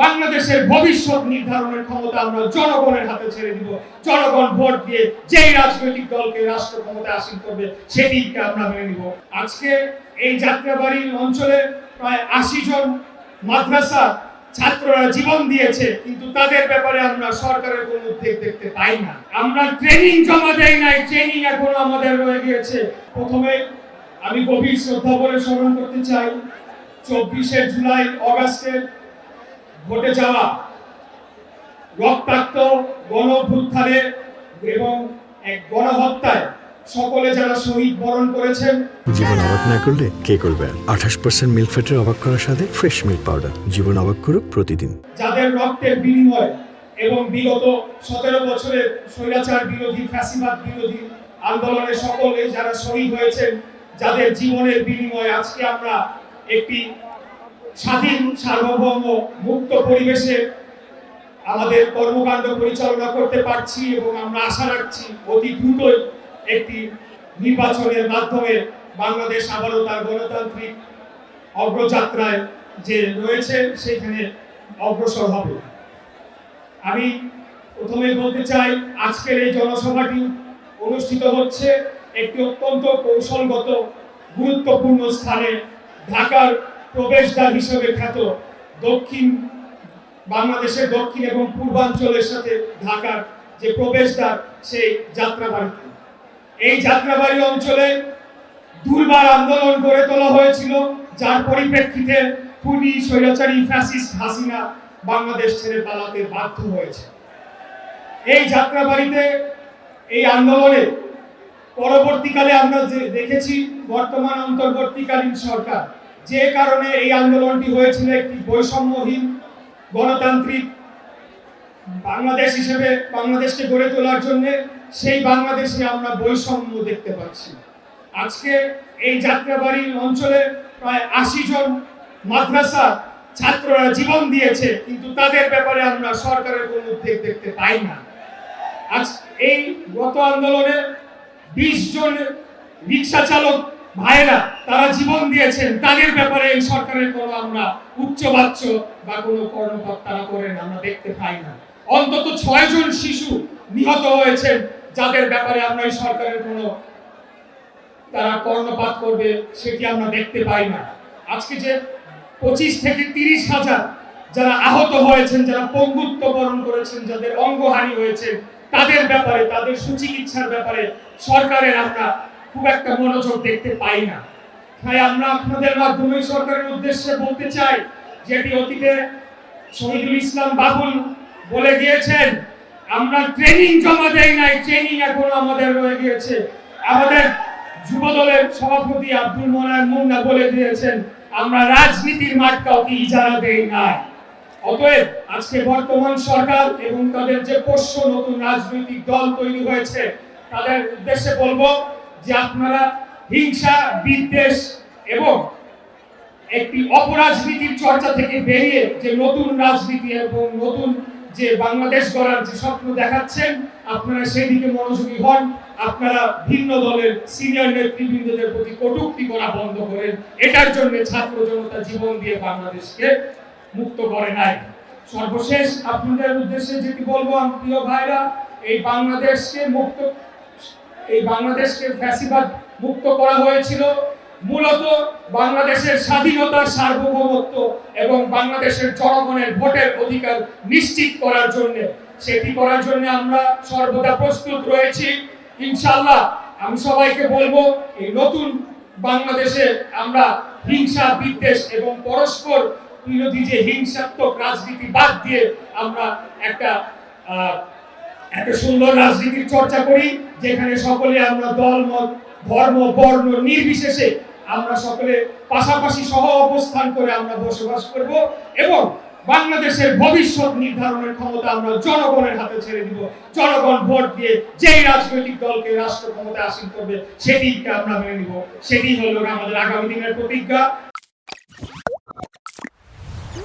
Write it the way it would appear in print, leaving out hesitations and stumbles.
বাংলাদেশের ভবিষ্যৎ নির্ধারণের ক্ষমতা আমরা জনগণের হাতে ছেড়ে দিব। জনগণ ভোট দিয়ে যেই রাজনৈতিক দলকে রাষ্ট্র ক্ষমতা আসীন করবে সেটিকে আমরা মেনে নিব। আজকে এই যাত্রাবাড়ি অঞ্চলে প্রায় 80 জন মাদ্রাসা ছাত্ররা জীবন দিয়েছে, কিন্তু তাদের ব্যাপারে আমরা সরকারের কোনো উদ্যোগ দেখতে পাই না। আমরা ট্রেনিং জমা দেই নাই, ট্রেনিং এখনো আমাদের রয়ে গিয়েছে। প্রথমে আমি গভীর শ্রদ্ধা করে স্মরণ করতে চাই 24শে জুলাই অগাস্টের ঘটে যাওয়া রক্তাক্ত গণঅভ্যুত্থানে এবং এক গণহত্যায় সকলে যারা শহীদ বরণ করেছেন। জীবন অবাক না করলে কে করবে? 28% মিল্ক ফ্যাটের অবাক করার সাথে ফ্রেশ মিল্ক পাউডার। জীবন অবাক করুক প্রতিদিন। যাদের রক্তের বিনিময় এবং বিগত 17 বছরের স্বৈরাচার বিরোধী ফ্যাসিবাদ বিরোধী আন্দোলনে সকলে যারা শহীদ হয়েছেন, যাদের জীবনের বিনিময়ে আজকে আমরা একটি স্বাধীন সার্বভৌম মুক্ত পরিবেশে আমাদের কর্মকাণ্ড পরিচালনা করতে পারছি এবং আমরা আশা রাখছি অতি দ্রুতই একটি নির্বাচনের মাধ্যমে বাংলাদেশ আবারও তার গণতান্ত্রিক অগ্রযাত্রায় যে রয়েছে সেখানে অগ্রসর হবে। আমি প্রথমে বলতে চাই, আজকের এই জনসভাটি অনুষ্ঠিত হচ্ছে একটি অত্যন্ত কৌশলগত গুরুত্বপূর্ণ স্থানে, ঢাকার প্রবেশদ্বার হিসেবে খ্যাত বাংলাদেশের দক্ষিণ এবং পূর্বাঞ্চলের সাথে ঢাকার যে প্রবেশদ্বার সেই যাত্রাবাড়িতে। এই যাত্রাবাড়ি অঞ্চলে দুর্বার আন্দোলন গড়ে তোলা হয়েছিল, যার পরিপ্রেক্ষিতে খুনি স্বৈরাচারী ফ্যাসিস্ট হাসিনা বাংলাদেশ ছেড়ে পালাতে বাধ্য হয়েছে। এই যাত্রাবাড়িতে এই আন্দোলনে পরবর্তীকালে আমরা দেখেছি বর্তমান অন্তর্বর্তীকালীন সরকার যে কারণে এই আন্দোলনটি হয়েছিল একটি বৈষম্যহীন গণতান্ত্রিক বাংলাদেশ হিসেবে বাংলাদেশকে গড়ে তোলার জন্য, সেই বাংলাদেশে আমরা বৈষম্য দেখতে পাচ্ছি। আজকে এই যাত্রাবাড়ি অঞ্চলে প্রায় 80 জন মাদ্রাসা ছাত্ররা জীবন দিয়েছে, কিন্তু তাদের ব্যাপারে আমরা সরকারের কোনো উদ্যোগ দেখতে পাই না। আজ এই গত আন্দোলনে 20 জন রিক্সা চালক ভাইরা তারা জীবন দিয়েছেন, তাদের ব্যাপারে এই সরকারের কোনো আমরা উচ্চবাচ্য বা কোনো কর্ণপাত তারা করেন আমরা দেখতে পাই না। অন্তত 6 জন শিশু নিহত হয়েছেন, যাদের ব্যাপারে আমরা এই সরকারের কোনো তারা কর্ণপাত করবে সেটি আমরা দেখতে পাই না। আজকে যে 25 থেকে 30 হাজার যারা আহত হয়েছেন, যারা পঙ্গুত্ব বরণ করেছেন, যাদের অঙ্গহানি হয়েছে, তাদের ব্যাপারে তাদের সুচিকিৎসার ব্যাপারে সরকারের আমরা খুব একটা মনোযোগ দেখতে পাই না। তাই আমরা আপনাদের মাধ্যমে সরকারের উদ্দেশ্যে বলতে চাই, যেটি অতীতে শহীদুল ইসলাম বাবুল বলে গিয়েছেন, আমরা ট্রেনিং জমা দেই নাই, ট্রেনিং এখনো আমাদের রয়ে গিয়েছে। আমাদের যুব দলের সভাপতি আব্দুল মোনায়েম মুন্না বলে দিয়েছেন, আমরা রাজনীতির মাঠ কাউকে ইজারা দেই নাই। অতএব আজকে বর্তমান সরকার এবং তাদের যে পোষ্য নতুন রাজনৈতিক দল তৈরি হয়েছে, তাদের উদ্দেশ্যে বলবো যে আপনারা হিংসা, বিদ্বেষ এবং একটি অপরাজনীতির চর্চা থেকে বেরিয়ে যে নতুন রাজনীতি এবং নতুন যে বাংলাদেশ গড়ার যে স্বপ্ন দেখাচ্ছেন, আপনারা সেই দিকে মনোযোগী হন। আপনারা ভিন্ন দলের সিনিয়র নেতৃবৃন্দদের প্রতি কটূক্তি করা বন্ধ করেন। এটার জন্য ছাত্র জনতা জীবন দিয়ে বাংলাদেশকে মুক্ত করে নাই। সর্বশেষ আপনাদের উদ্দেশ্যে যেটি বলবো, প্রিয় ভাইরা, এই বাংলাদেশকে ফ্যাসিবাদ মুক্ত করা হয়েছিল মূলত বাংলাদেশের স্বাধীনতা, সার্বভৌমত্ব এবং বাংলাদেশের জনগণের ভোটের অধিকার নিশ্চিত করার জন্য। সেটি করার জন্য আমরা সর্বদা প্রস্তুত রয়েছি ইনশাআল্লাহ। আমি সবাইকে বলবো, এই নতুন বাংলাদেশে আমরা হিংসা, বিদ্বেষ এবং পরস্পর বিরোধী যে হিংসাত্মক রাজনীতি বাদ দিয়ে আমরা একটা সুন্দর রাজনীতির চর্চা করি, যেখানে সকলে আমরা দল, মত, ধর্ম, বর্ণ নির্বিশেষে আমরা সকলে পাশাপাশি সহ অবস্থান করে আমরা বসবাস করব এবং বাংলাদেশের ভবিষ্যৎ নির্ধারণের ক্ষমতা আমরা জনগণের হাতে ছেড়ে দিব। জনগণ ভোট দিয়ে যেই রাজনৈতিক দলকে রাষ্ট্র ক্ষমতা আসীন করবে সেটিকে আমরা মেনে নিব। সেটি হলো আমাদের আগামী দিনের প্রতিজ্ঞা।